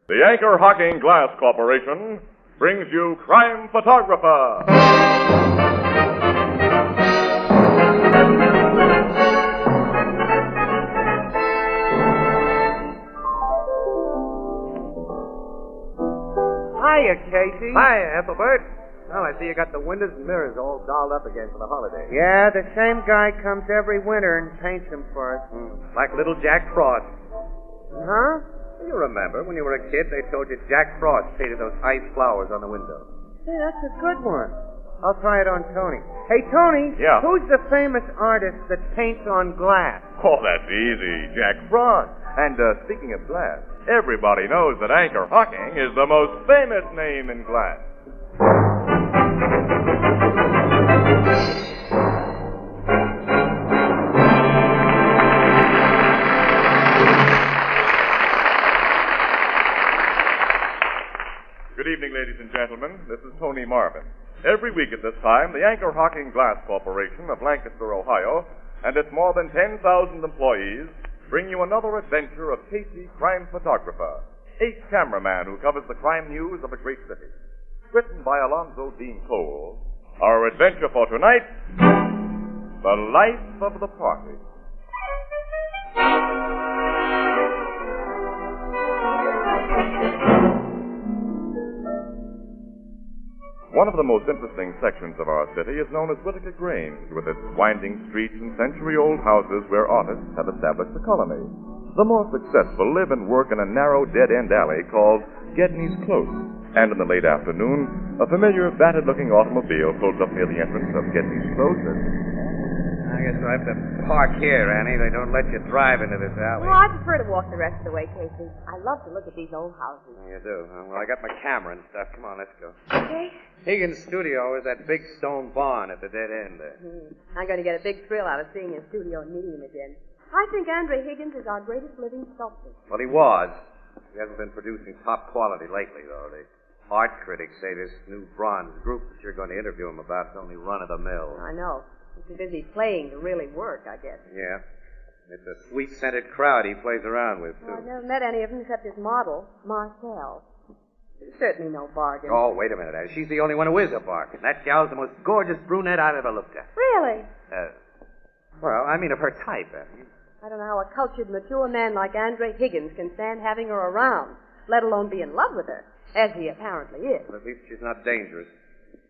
The Anchor Hocking Glass Corporation brings you Crime Photographer. Hiya, Casey. Hi, Ethelbert. Well, I see you got the windows and mirrors all dolled up again for the holiday. Yeah, the same guy comes every winter and paints them for us. Like little Jack Frost. Huh? You remember, when you were a kid, they told you Jack Frost painted those ice flowers on the window. Hey, that's a good one. I'll try it on Tony. Hey, Tony. Yeah? Who's the famous artist that paints on glass? Oh, that's easy. Jack Frost. And speaking of glass, everybody knows that Anchor Hocking is the most famous name in glass. Good evening, ladies and gentlemen. This is Tony Marvin. Every week at this time, the Anchor Hocking Glass Corporation of Lancaster, Ohio, and its more than 10,000 employees bring you another adventure of Casey, crime photographer, a cameraman who covers the crime news of a great city. Written by Alonzo Dean Cole, our adventure for tonight, The Life of the Party. One of the most interesting sections of our city is known as Whitaker Grange, with its winding streets and century-old houses where artists have established a colony. The more successful live and work in a narrow dead-end alley called Gedney's Close. And in the late afternoon, a familiar, battered-looking automobile pulls up near the entrance of Gedney's Close and... I guess we'll have to park here, Annie. They don't let you drive into this alley. Well, I prefer to walk the rest of the way, Casey. I love to look at these old houses. You do. Well, I got my camera and stuff. Come on, let's go. Okay. Higgins' studio is that big stone barn at the dead end there. I'm going to get a big thrill out of seeing his studio and meeting him again. I think Andre Higgins is our greatest living sculptor. Well, he was. He hasn't been producing top quality lately, though. The art critics say this new bronze group that you're going to interview him about is only run-of-the-mill. I know. He's too busy playing to really work, I guess. Yeah. It's a sweet-scented crowd he plays around with, too. Well, I've never met any of them except his model, Marcel. He's certainly no bargain. Oh, wait a minute, Annie. She's the only one who is a bargain. That gal's the most gorgeous brunette I've ever looked at. Really? Well, I mean of her type, Annie. I don't know how a cultured, mature man like Andre Higgins can stand having her around, let alone be in love with her, as he apparently is. Well, at least she's not dangerous.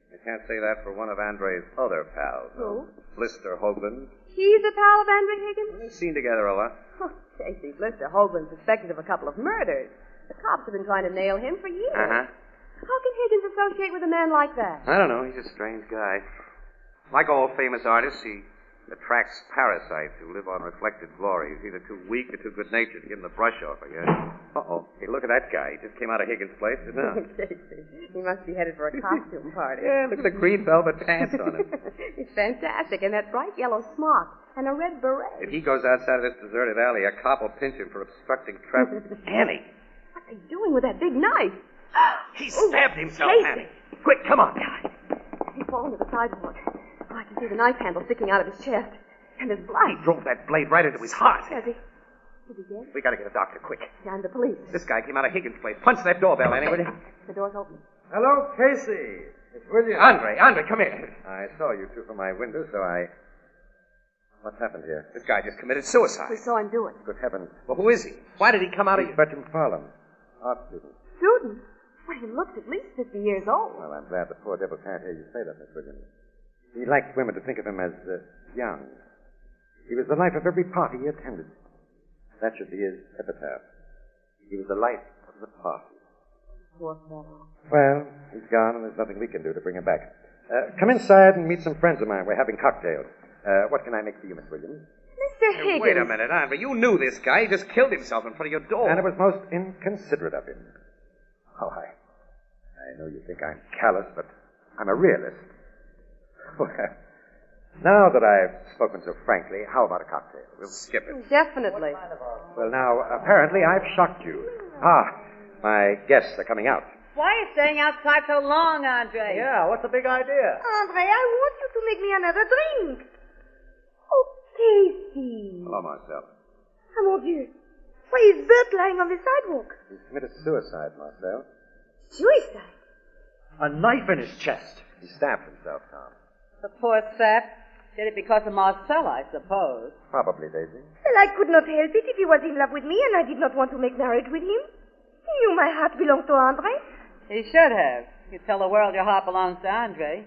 I can't say that for one of Andre's other pals. Who? Blister Hoagland. He's a pal of Andre Higgins? They've seen together a lot. Oh, Casey, Blister Hoagland's suspected of a couple of murders. The cops have been trying to nail him for years. Uh-huh. How can Higgins associate with a man like that? I don't know. He's a strange guy. Like all famous artists, he attracts parasites who live on reflected glory. He's either too weak or too good-natured to give him the brush off, I guess. Uh-oh. Hey, look at that guy. He just came out of Higgins' place, didn't he? Casey, he must be headed for a costume party. Yeah, look at the green velvet pants on him. He's fantastic, and that bright yellow smock, and a red beret. If he goes outside of this deserted alley, a cop will pinch him for obstructing traffic. Annie! What are you doing with that big knife? He stabbed himself, Casey. Annie. Quick, come on. He's fallen to the sidewalk. Oh, I can see the knife handle sticking out of his chest. And his blood. He drove that blade right into his heart. Has he? Is he dead? We gotta get a doctor, quick. I'm the police. This guy came out of Higgins' place. Punch that doorbell, Annie, will you? The door's open. Hello, Casey. It's William. Andre, come here. I saw you two from my window, so I... What's happened here? This guy just committed suicide. We saw him do it. Good heavens. Well, who is he? Why did he come out of... He's Bertram Farlam, art student. Student? Well, he looks at least 50 years old. Well, I'm glad the poor devil can't hear you say that, Miss Williams. He liked women to think of him as young. He was the life of every party he attended. That should be his epitaph. He was the life of the party. Poor fellow. Well, he's gone, and there's nothing we can do to bring him back. Come inside and meet some friends of mine. We're having cocktails. What can I make for you, Miss Williams? Mr. Higgins. Wait a minute, Andre. You knew this guy. He just killed himself in front of your door. And it was most inconsiderate of him. Oh, I know you think I'm callous, but I'm a realist. Well, now that I've spoken so frankly, how about a cocktail? We'll skip it. Definitely. Well, now, apparently I've shocked you. My guests are coming out. Why are you staying outside so long, Andre? Yeah, what's the big idea? Andre, I want you to make me another drink. Oh, Casey. Hello, Marcel. Oh, mon Dieu. Why is Bert lying on the sidewalk? He's committed suicide, Marcel. Suicide? A knife in his chest. He stabbed himself, Tom. The poor sap did it because of Marcel, I suppose. Probably, Daisy. Well, I could not help it if he was in love with me and I did not want to make marriage with him. He knew my heart belonged to Andre. He should have. You tell the world your heart belongs to Andre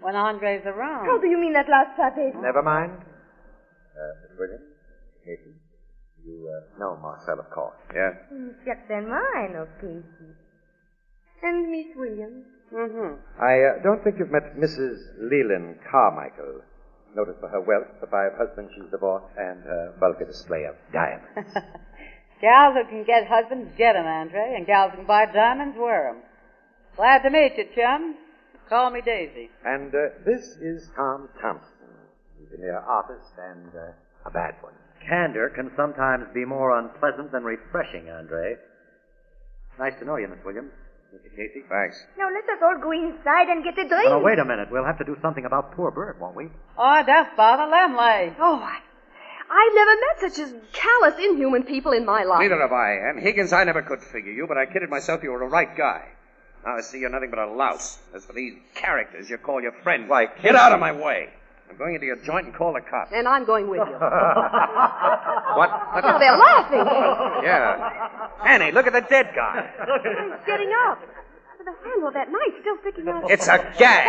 when Andre's around. How do you mean that last part, Daisy? Never mind. Miss Williams, Casey, you know Marcel, of course. Yeah? Certainement, I know Casey. And Miss Williams? Mm-hmm. I don't think you've met Mrs. Leland Carmichael. Noted for her wealth, the 5 husbands she's divorced, and her bulky display of diamonds. Gals who can get husbands get 'em, Andre, and gals who can buy diamonds wear 'em. Glad to meet you, chum. Call me Daisy. And this is Tom Thompson. He's a mere artist and a bad one. Candor can sometimes be more unpleasant than refreshing, Andre. Nice to know you, Miss Williams. Mr. Casey. Thanks. Now let us all go inside and get a drink. Oh, wait a minute. We'll have to do something about poor Bert, won't we? Oh, don't bother. Let 'em lay. Oh, I've never met such as callous, inhuman people in my life. Neither have I. And Higgins, I never could figure you, but I kidded myself you were a right guy. Now I see you're nothing but a louse. As for these characters you call your friends, Why, get out of my way. I'm going into your joint and call the cops. And I'm going with you. What? Oh, they're laughing. Yeah. Annie, look at the dead guy. He's getting up. The handle of that knife still sticking out. It's a gag.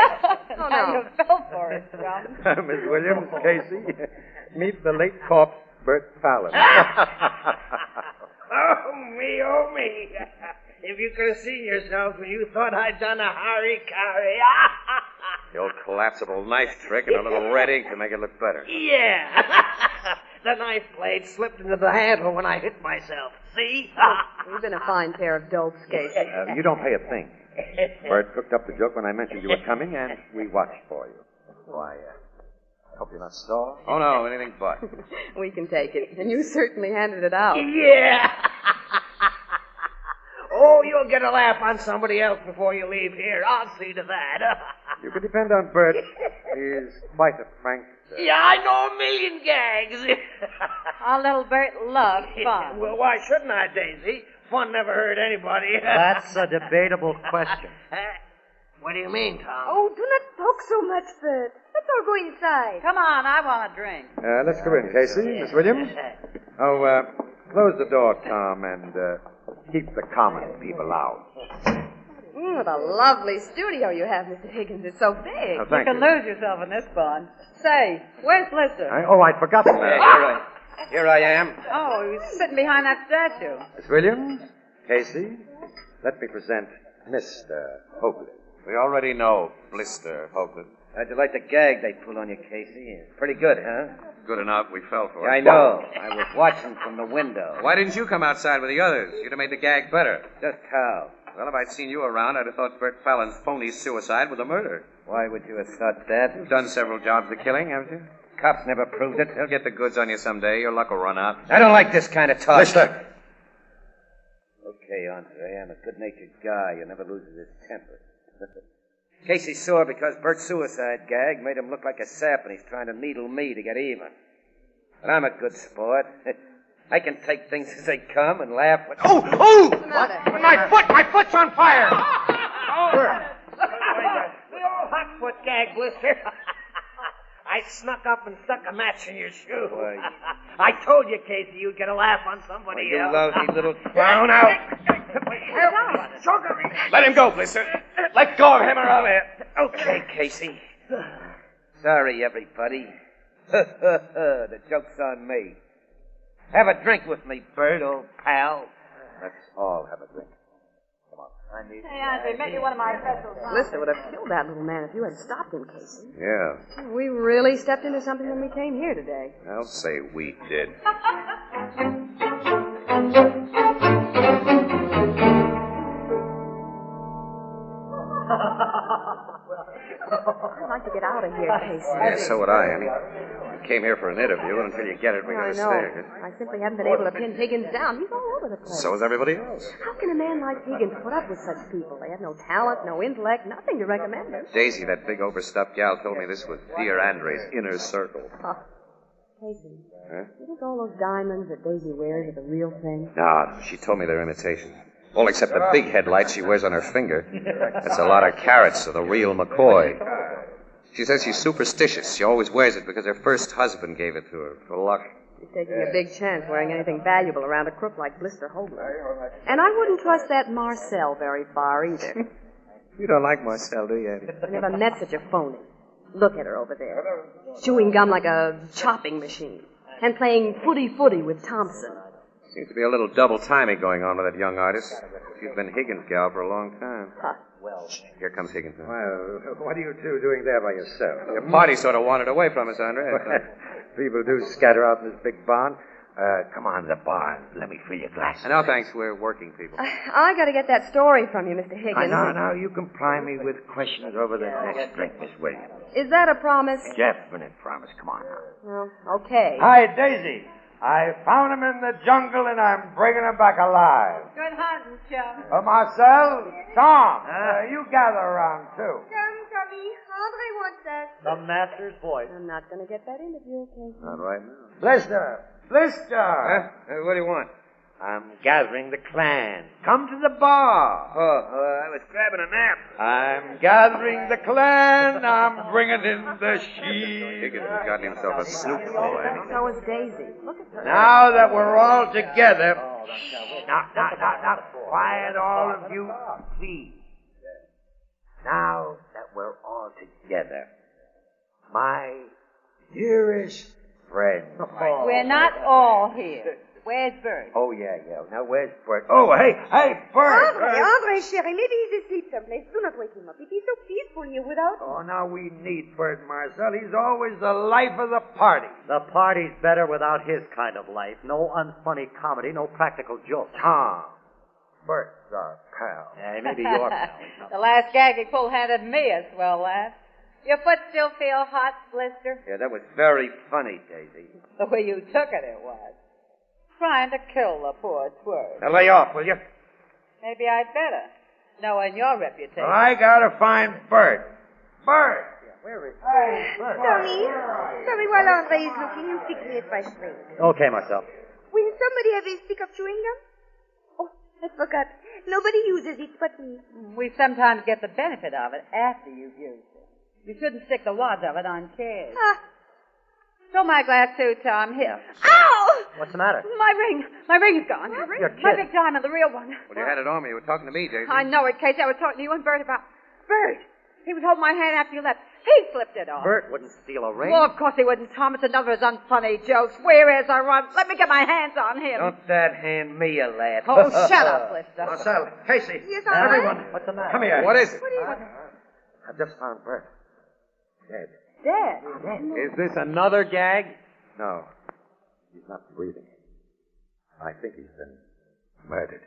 Oh, no. You fell for it, chum. Miss Williams, Casey, meet the late corpse, Bert Fallon. Oh, me. If you could have seen yourself when you thought I'd done a harikari. The old collapsible knife trick and a little red ink to make it look better. Yeah. The knife blade slipped into the handle when I hit myself. See? You've been a fine pair of dopes, Casey. You don't pay a thing. Bert cooked up the joke when I mentioned you were coming, and we watched for you. Why, I hope you're not sore. Oh, no, anything but. We can take it. And you certainly handed it out. Yeah. Oh, you'll get a laugh on somebody else before you leave here. I'll see to that. You can depend on Bert. He's quite a prankster. Yeah, I know a million gags. Our little Bert loves fun. Well, why shouldn't I, Daisy? Fun never hurt anybody. That's a debatable question. What do you mean, Tom? Oh, do not talk so much, Bert. Let's all go inside. Come on, I want a drink. Let's go in, Casey. Miss Williams? Oh, close the door, Tom, and keep the common people out. What a lovely studio you have, Mr. Higgins. It's so big. Oh, You thank can you. lose yourself in this bond. Say, where's Blister? I'd forgotten that. Here I am. Oh, he's sitting behind that statue. Miss Williams, Casey, let me present Mr. Hoagland. We already know Blister, Hoagland. How'd you like the gag they pulled on you, Casey? Pretty good, huh? Good enough. We fell for it. I know. I was watching from the window. Why didn't you come outside with the others? You'd have made the gag better. Just how? Well, if I'd seen you around, I'd have thought Bert Fallon's phony suicide was a murder. Why would you have thought that? You've done several jobs of killing, haven't you? Cops never proved it. They'll get the goods on you someday. Your luck will run out. I don't like this kind of talk. Blister! Okay, Andre, I'm a good-natured guy who never loses his temper. Casey's sore because Bert's suicide gag made him look like a sap, and he's trying to needle me to get even. But I'm a good sport. I can take things as they come and laugh when... Oh! What's the matter? My foot's on fire! The old hot foot gag, Blister. I snuck up and stuck a match in your shoe. Why? I told you, Casey, you'd get a laugh on somebody You else. lousy little clown out. Let him go, Blister. Let go of him or I'll... Okay, Casey. Sorry, everybody. The joke's on me. Have a drink with me, Bert, old pal. Let's all have a drink. Come on. Hey, Andre, make me one of my specials. Blister would have killed that little man if you had stopped him, Casey. Yeah, We really stepped into something when we came here today. I'll say we did. I'd like to get out of here, Casey. Yeah, so would I, Annie. We came here for an interview, and until you get it, we I gotta know. stay. I simply haven't been able to pin Higgins down. He's all over the place. So is everybody else. How can a man like Higgins put up with such people? They have no talent, no intellect, nothing to recommend them. Daisy, that big overstuffed gal, told me this was dear Andre's inner circle. Oh. Casey, Huh? you think all those diamonds that Daisy wears are the real thing? No, she told me they're imitations. All except the big headlight she wears on her finger. That's a lot of carats of the real McCoy. She says she's superstitious. She always wears it because her first husband gave it to her for luck. She's taking a big chance wearing anything valuable around a crook like Blister Hobler. And I wouldn't trust that Marcel very far either. You don't like Marcel, do you, Eddie? I never met such a phony. Look at her over there. Chewing gum like a chopping machine. And playing footy-footy with Thompson. Seems to be a little double-timing going on with that young artist. She's been Higgins' gal for a long time. Huh. Here comes Higgins. Well, what are you two doing there by yourself? Your party sort of wandered away from us, Andre. People do scatter out in this big barn. Come on to the barn. Let me fill your glass. No, thanks. We're working people. I got to get that story from you, Mr. Higgins. Now, you can pry me with questions over the next drink, Miss Williams. Is that a promise? Definite promise. Come on now. Well, okay. Hi, Daisy. I found him in the jungle, and I'm bringing him back alive. Good hunting, chum. Marcel, Tom, you gather around, too. Come, Tommy. Andre wants us. The master's voice. I'm not going to get that interview, okay? Not right now. Blister! What do you want? I'm gathering the clan. Come to the bar. I was grabbing a nap. I'm gathering the clan. I'm bringing in the sheep. Higgins has gotten himself a snoop boy. So is Daisy. Look at her. Now that we're all together... Now, quiet, all of you, please. Now that we're all together, my Dearest friend. We're not all here. Where's Bert? Oh, yeah. Now, where's Bert? Oh, hey, Bert. Andre, chérie, maybe he's asleep someplace. Do not wake him up. It'd be so peaceful here without him. Oh, now we need Bert, Marcel. He's always the life of the party. The party's better without his kind of life. No unfunny comedy, no practical jokes. Tom, Bert's our pal. Yeah, maybe your pal. The last gag he pulled handed me a swell laugh. Your foot still feel hot, Blister? Yeah, that was very funny, Daisy. The way you took it was. Trying to kill the poor twerp. Now lay off, will you? Maybe I'd better, knowing your reputation. Well, I gotta find Bert. Bert! Where is Tommy, while Andre is looking, you fix me a fresh drink. Okay, Marcel. Will somebody have a stick of chewing gum? Oh, I forgot. Nobody uses it but me. We sometimes get the benefit of it after you've used it. You shouldn't stick the wads of it on chairs. Fill my glass too, Tom. Here. Ow! What's the matter? My ring. My ring's gone. You're My kidding. big diamond, the real one. Well, you had it on me. You were talking to me, Daisy. I know it, Casey. I was talking to you and Bert about... Bert! He was holding my hand after you left. He flipped it off. Bert wouldn't steal a ring. Well, of course he wouldn't, Tom. It's another of his unfunny jokes. Where is I run? Let me get my hands on him. Don't that hand me a laugh. Oh, shut up, Blister. Marcel, Casey, Yes, everyone, What's the matter? come here. What is it? I just found Bert. Dead. Dead. Is this another gag? No. He's not breathing. I think he's been murdered.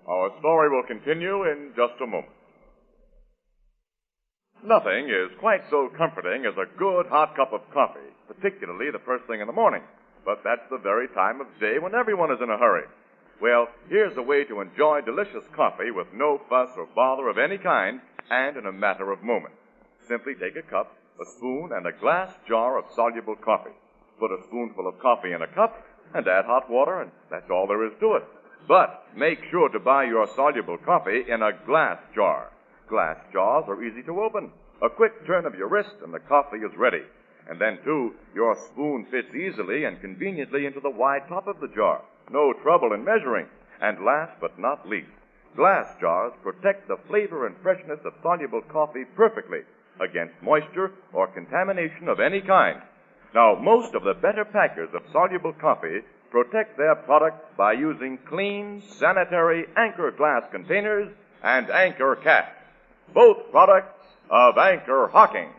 Our story will continue in just a moment. Nothing is quite so comforting as a good hot cup of coffee, particularly the first thing in the morning. But that's the very time of day when everyone is in a hurry. Well, here's a way to enjoy delicious coffee with no fuss or bother of any kind and in a matter of moments. Simply take a cup, a spoon, and a glass jar of soluble coffee. Put a spoonful of coffee in a cup and add hot water, and that's all there is to it. But make sure to buy your soluble coffee in a glass jar. Glass jars are easy to open. A quick turn of your wrist and the coffee is ready. And then, too, your spoon fits easily and conveniently into the wide top of the jar. No trouble in measuring. And last but not least, glass jars protect the flavor and freshness of soluble coffee perfectly against moisture or contamination of any kind. Now, most of the better packers of soluble coffee protect their product by using clean, sanitary Anchor glass containers and Anchor caps. Both products of Anchor Hocking.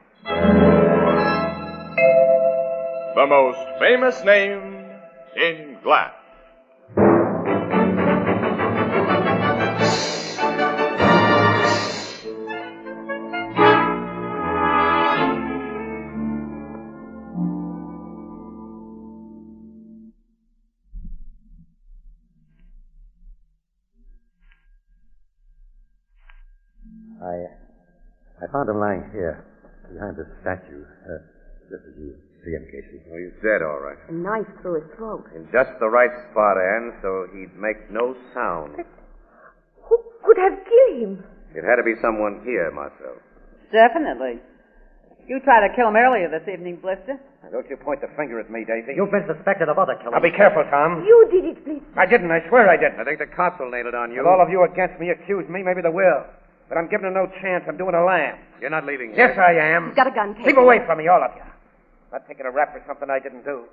The most famous name in glass. I found him lying here, behind the statue. Just as you see him, Casey. Oh, he's dead, all right. A knife through his throat. In just the right spot, Anne, so he'd make no sound. Who could have killed him? It had to be someone here, Marcel. Definitely. You tried to kill him earlier this evening, Blister. Now, don't you point the finger at me, Daisy. You've been suspected of other killings. Now, be careful, Tom. You did it, please. I didn't. I swear I didn't. I think the cops will nail it on you. If all of you against me accuse me, maybe they will. But I'm giving them no chance. I'm doing a lamb. You're not leaving here. Yes, I am. He's got a gun, Casey. Keep away from me, all of you. I'm not taking a rap for something I didn't do.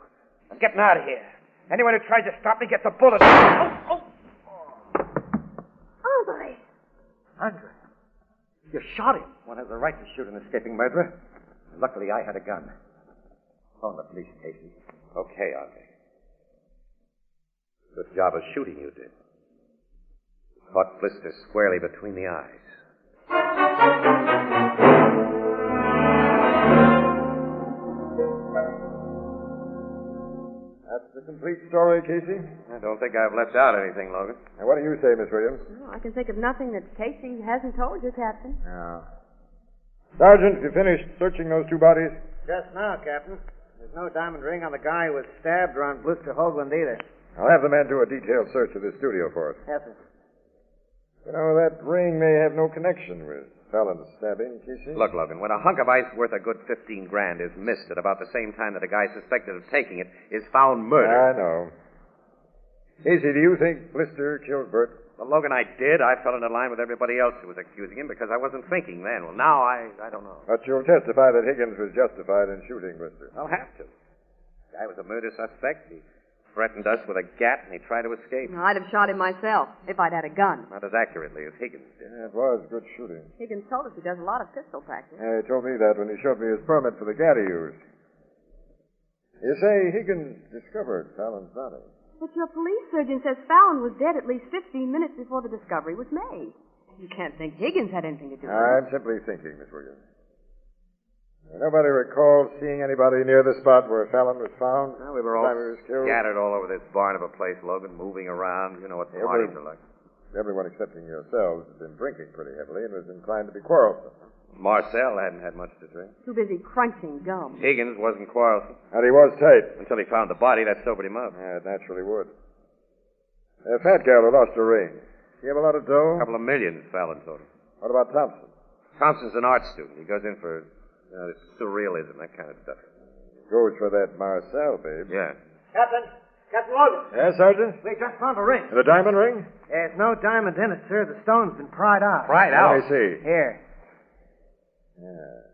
I'm getting out of here. Anyone who tries to stop me gets a bullet. Andre. Andre, you shot him. One has the right to shoot an escaping murderer. Luckily, I had a gun. Phone the police, Casey. Okay, Andre. Good job of shooting you did. Caught Blister squarely between the eyes. That's the complete story, Casey. I don't think I've left out anything, Logan. Now, what do you say, Miss Williams? Well, I can think of nothing that Casey hasn't told you, Captain. No. Sergeant, you finished searching those two bodies? Just now, Captain. There's no diamond ring on the guy who was stabbed or on Blister Hoagland either. I'll have the men do a detailed search of this studio for us. Yes, sir. You know, that ring may have no connection with Fallon's stabbing, Casey. Look, Logan, when a hunk of ice worth a good 15 grand is missed at about the same time that a guy suspected of taking it is found murdered. I know. Casey, do you think Blister killed Bert? Well, Logan, I did. I fell into line with everybody else who was accusing him because I wasn't thinking then. Well, now I don't know. But you'll testify that Higgins was justified in shooting Blister. I'll have to. The guy was a murder suspect. He threatened us with a gat, and he tried to escape. Well, I'd have shot him myself if I'd had a gun. Not as accurately as Higgins did. Yeah, it was good shooting. Higgins told us he does a lot of pistol practice. Yeah, he told me that when he showed me his permit for the gat he used. You say Higgins discovered Fallon's body. But your police surgeon says Fallon was dead at least 15 minutes before the discovery was made. You can't think Higgins had anything to do with it. I'm simply thinking, Miss Williams. Nobody recalls seeing anybody near the spot where Fallon was found? Well, we were all the time he was killed? scattered all over this barn of a place, Logan, moving around. You know what parties are like. Everyone excepting yourselves had been drinking pretty heavily and was inclined to be quarrelsome. Marcel hadn't had much to drink. Too busy crunching gum. Higgins wasn't quarrelsome. And he was tight. Until he found the body, that sobered him up. Yeah, it naturally would. A fat gal who lost her ring. She have a lot of dough? A couple of millions, Fallon told him. What about Thompson? Thompson's an art student. He goes in for surrealism, that kind of stuff. Goes for that Marcel, babe. Yeah. Captain Logan. Yes, Sergeant? We just found a ring. The diamond ring? There's no diamond in it, sir. The stone's been pried out. Pried Let out? me see. Here. Yeah.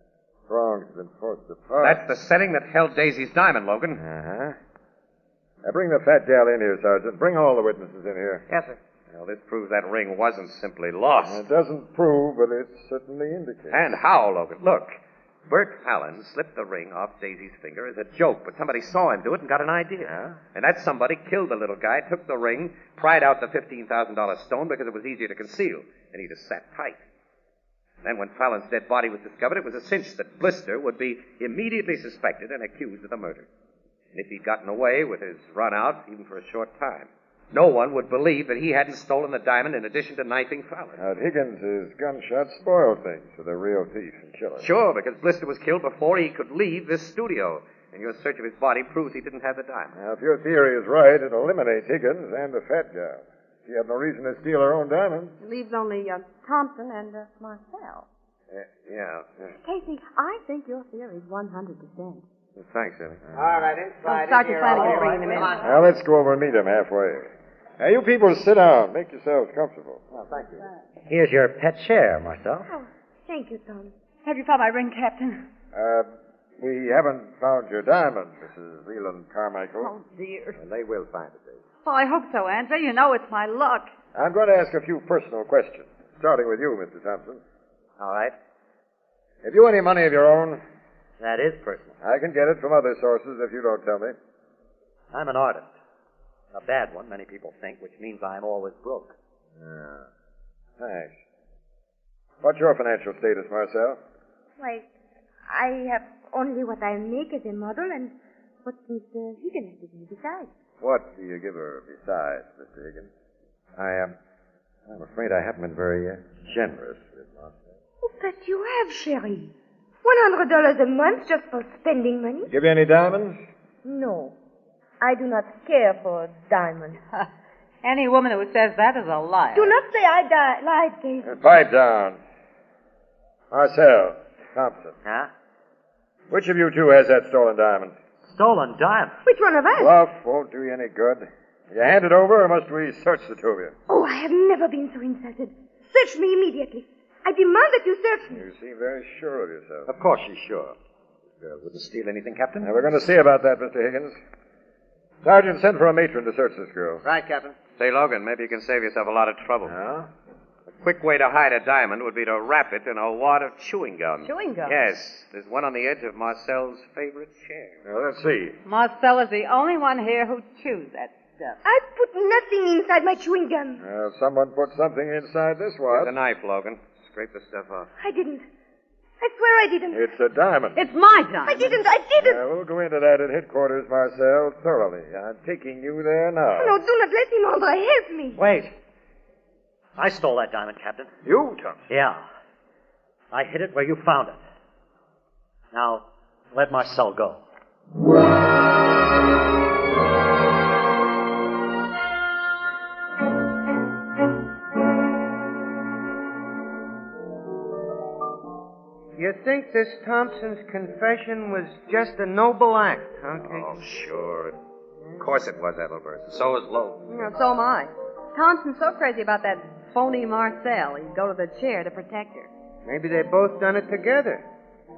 Prongs have been forced apart. That's the setting that held Daisy's diamond, Logan. Uh-huh. Now bring the fat gal in here, Sergeant. Bring all the witnesses in here. Yes, sir. Well, this proves that ring wasn't simply lost. It doesn't prove, but it certainly indicates. And how, Logan? Look. Bert Fallon slipped the ring off Daisy's finger as a joke, but somebody saw him do it and got an idea. Yeah? And that somebody killed the little guy, took the ring, pried out the $15,000 stone because it was easier to conceal, and he just sat tight. Then when Fallon's dead body was discovered, it was a cinch that Blister would be immediately suspected and accused of the murder. And if he'd gotten away with his run out, even for a short time, no one would believe that he hadn't stolen the diamond in addition to knifing Fallon. Higgins' gunshot spoiled things for the real thief and killer. Sure, because Blister was killed before he could leave this studio. And your search of his body proves he didn't have the diamond. Now, if your theory is right, it eliminates Higgins and the fat gal. She had no reason to steal her own diamond. It leaves only Thompson and Marcel. Yeah. Casey, I think your theory is 100%. Well, thanks, Eddie. All right, inside. Sergeant Flanagan's bringing them in. Now, let's go over and meet him halfway. Now, you people sit down. Make yourselves comfortable. Oh, thank you. Here's your pet chair, Marcel. Oh, thank you, Tom. Have you found my ring, Captain? We haven't found your diamond, Mrs. Leland Carmichael. Oh, dear. And they will find it, Dave. Well, I hope so, Andre. You know it's my luck. I'm going to ask a few personal questions, starting with you, Mr. Thompson. All right. Have you any money of your own? That is personal. I can get it from other sources if you don't tell me. I'm an artist. A bad one, many people think, which means I'm always broke. Yeah. Thanks. What's your financial status, Marcel? Why, I have only what I make as a model and what Mr. Higgins gives me besides. What do you give her besides, Mr. Higgins? I'm afraid I haven't been very generous with Marcel. Oh, but you have, Sherry. $100 a month just for spending money? Give you any diamonds? No. I do not care for diamonds. Any woman who says that is a liar. Do not say I lied, Casey. Pipe down. Marcel, Thompson. Huh? Which of you two has that stolen diamond? Stolen diamond? Which one of us? Bluff won't do you any good. You hand it over, or must we search the two of you? Oh, I have never been so insulted. Search me immediately. I demand that you search me. You seem very sure of yourself. Of course she's sure. This girl wouldn't steal anything, Captain. Now, we're going to see about that, Mr. Higgins. Sergeant, send for a matron to search this girl. Right, Captain. Say, Logan, maybe you can save yourself a lot of trouble. Huh? A quick way to hide a diamond would be to wrap it in a wad of chewing gum. Chewing gum? Yes. There's one on the edge of Marcel's favorite chair. Now, let's see. Marcel is the only one here who chews that stuff. I put nothing inside my chewing gum. Someone put something inside this Here's wad. a knife, Logan. Scrape the stuff off. I didn't. I swear I didn't. It's a diamond. It's my diamond. I didn't. We'll go into that at headquarters, Marcel, thoroughly. I'm taking you there now. No, do not let him, Andre. Help me. Wait. I stole that diamond, Captain. You, Thompson? Yeah. I hid it where you found it. Now, let Marcel go. You think this Thompson's confession was just a noble act, huh, Casey? Oh, sure. Of course it was, Ethelbert. So is Lowe. So am I. Thompson's so crazy about that phony Marcel, he'd go to the chair to protect her. Maybe they both done it together.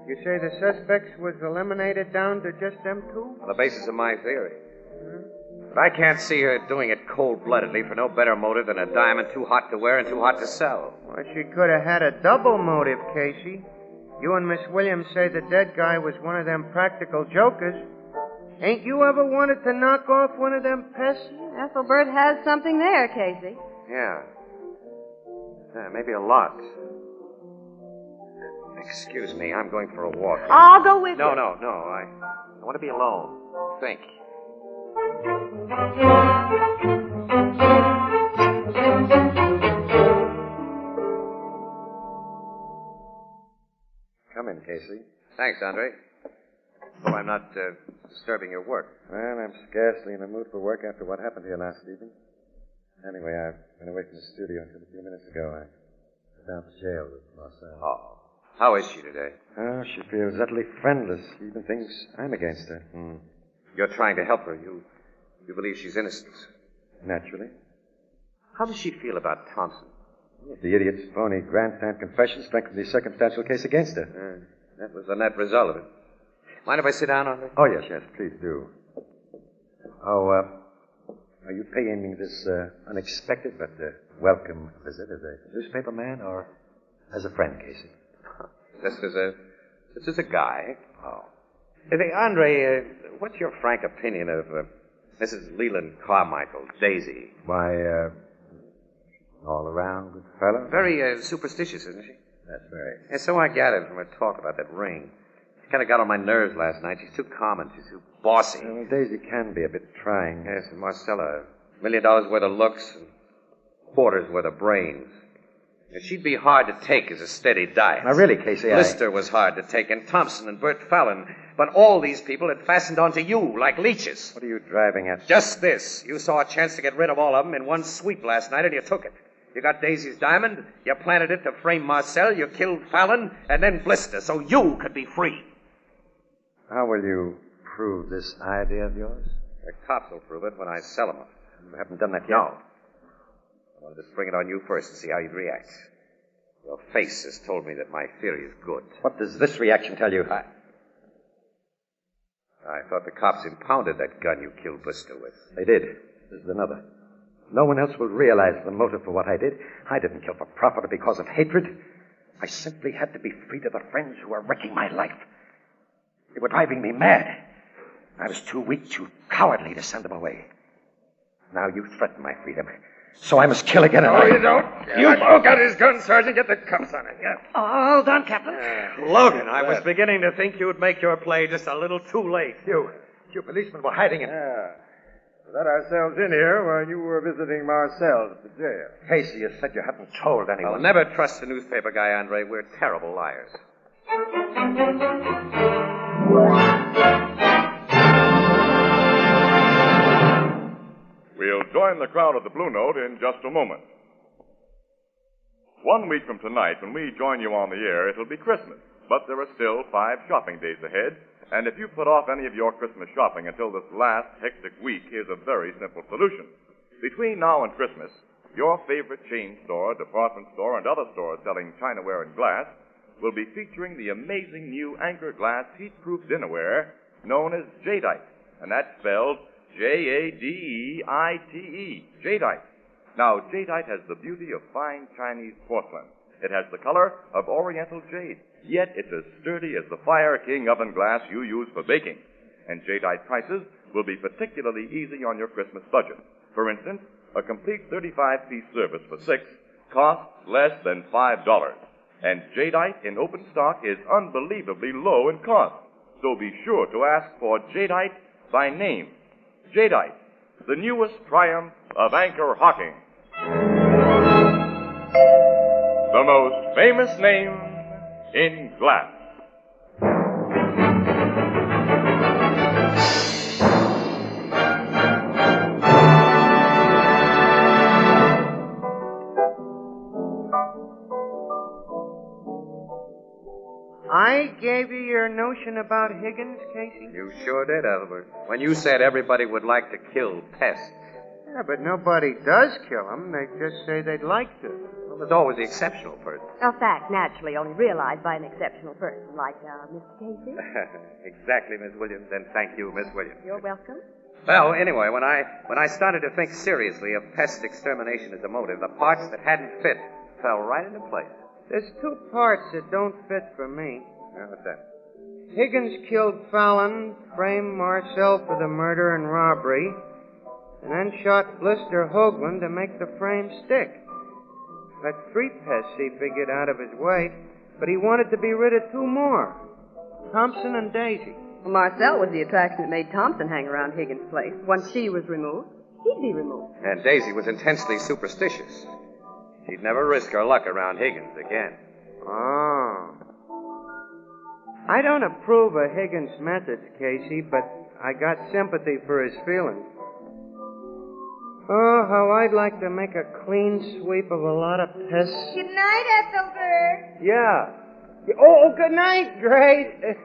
You say the suspects was eliminated down to just them two? On the basis of my theory. But I can't see her doing it cold-bloodedly for no better motive than a diamond too hot to wear and too hot to sell. Well, she could have had a double motive, Casey. You and Miss Williams say the dead guy was one of them practical jokers. Ain't you ever wanted to knock off one of them pests? Ethelbert has something there, Casey. Yeah. Maybe a lot. Excuse me, I'm going for a walk. I'll go with you. No. I want to be alone. Think. Come in, Casey. Thanks, Andre. Hope I'm not disturbing your work. Well, I'm scarcely in the mood for work after what happened here last evening. Anyway, I've been away from the studio until a few minutes ago. I went down to jail with Marcel. Oh. How is she today? Oh, she feels utterly friendless. She even thinks I'm against her. You're trying to help her. You believe she's innocent. Naturally. How does she feel about Thompson? The idiot's phony grandstand confession strengthened the circumstantial case against her. That was the net result of it. Mind if I sit down on it? Oh, yes, please do. Oh, are you paying me this unexpected but welcome visit as a newspaper man or as a friend, Casey? This is a guy. Oh. Hey, Andre, what's your frank opinion of Mrs. Leland Carmichael, Daisy? Why, all around good fellow? Very superstitious, isn't she? That's right. And so I gathered from her talk about that ring. She kind of got on my nerves last night. She's too common. She's too bossy. Well, Daisy can be a bit trying. Yes, and Marcella, $1 million worth of looks and quarters worth of brains. And she'd be hard to take as a steady diet. Now, really, Casey, Lister was hard to take, and Thompson and Bert Fallon. But all these people had fastened onto you like leeches. What are you driving at? Just this. You saw a chance to get rid of all of them in one sweep last night, and you took it. You got Daisy's diamond, you planted it to frame Marcel, you killed Fallon, and then Blister, so you could be free. How will you prove this idea of yours? The cops will prove it when I sell them. You haven't done that yet. No. I wanted to spring it on you first to see how you'd react. Your face has told me that my theory is good. What does this reaction tell you? I thought the cops impounded that gun you killed Blister with. They did. This is another. No one else will realize the motive for what I did. I didn't kill for profit or because of hatred. I simply had to be free to the friends who were wrecking my life. They were driving me mad. I was too weak, too cowardly to send them away. Now you threaten my freedom. So I must kill again. No, you don't. You broke out his gun, Sergeant. Get the cuffs on him. Yeah. All done, Captain. Logan, I was beginning to think you'd make your play just a little too late. You policemen were hiding it. Yeah. We let ourselves in here while you were visiting Marcel at the jail. Casey, you said you hadn't told anyone. I'll never trust a newspaper guy, Andre. We're terrible liars. We'll join the crowd at the Blue Note in just a moment. 1 week from tonight, when we join you on the air, it'll be Christmas. But there are still 5 shopping days ahead, and if you put off any of your Christmas shopping until this last hectic week, here's a very simple solution. Between now and Christmas, your favorite chain store, department store, and other stores selling chinaware and glass will be featuring the amazing new Anchor Glass heat-proof dinnerware known as Jadeite, and that's spelled Jadeite, Jadeite. Now, Jadeite has the beauty of fine Chinese porcelain. It has the color of Oriental jade, yet it's as sturdy as the Fire King oven glass you use for baking. And Jadeite prices will be particularly easy on your Christmas budget. For instance, a complete 35-piece service for 6 costs less than $5. And Jadeite in open stock is unbelievably low in cost. So be sure to ask for Jadeite by name. Jadeite, the newest triumph of anchor hocking. The most famous name in glass. I gave you your notion about Higgins, Casey? You sure did, Ethelbert. When you said everybody would like to kill pests. Yeah, but nobody does kill them. They just say they'd like to. Well, there's always the exceptional person. A fact naturally only realized by an exceptional person like Mr. Casey. Exactly, Miss Williams, and thank you, Miss Williams. You're welcome. Well, anyway, when I started to think seriously of pest extermination as a motive, the parts that hadn't fit fell right into place. There's 2 parts that don't fit for me. What's that? Higgins killed Fallon, framed Marcel for the murder and robbery, and then shot Blister Hoagland to make the frame stick. Let 3 pests he figured out of his way, but he wanted to be rid of 2 more, Thompson and Daisy. Well, Marcel was the attraction that made Thompson hang around Higgins' place. Once she was removed, he'd be removed. And Daisy was intensely superstitious. She'd never risk her luck around Higgins again. Oh. I don't approve of Higgins' methods, Casey, but I got sympathy for his feelings. Oh, how I'd like to make a clean sweep of a lot of pests. Good night, Ethelbert. Yeah. Oh, good night, Great.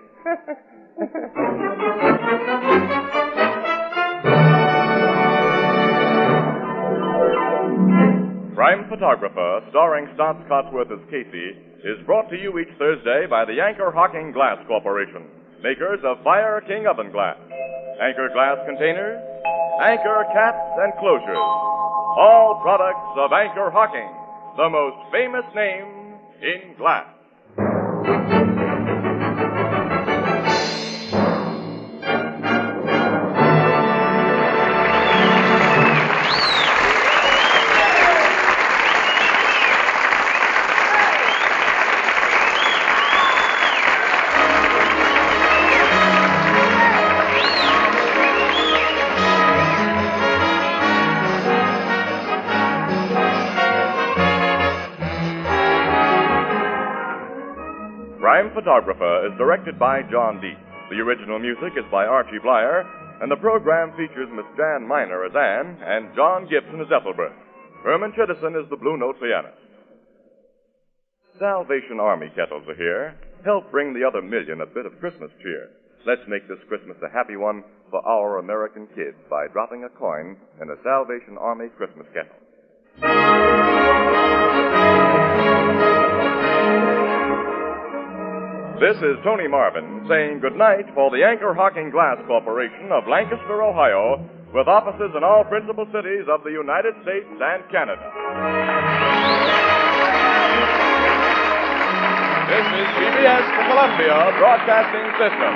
Crime Photographer, starring Stotts Cotsworth as Casey, is brought to you each Thursday by the Anchor Hocking Glass Corporation, makers of Fire King oven glass, Anchor glass containers, Anchor caps and closures, all products of Anchor Hocking, the most famous name in glass. Crime Photographer is directed by John Deep. The original music is by Archie Bleyer, and the program features Miss Jan Miner as Anne and John Gibson as Ethelbert. Herman Chittison is the Blue Note pianist. Salvation Army kettles are here. Help bring the other million a bit of Christmas cheer. Let's make this Christmas a happy one for our American kids by dropping a coin in a Salvation Army Christmas kettle. This is Tony Marvin saying goodnight for the Anchor Hocking Glass Corporation of Lancaster, Ohio, with offices in all principal cities of the United States and Canada. This is CBS, the Columbia Broadcasting System.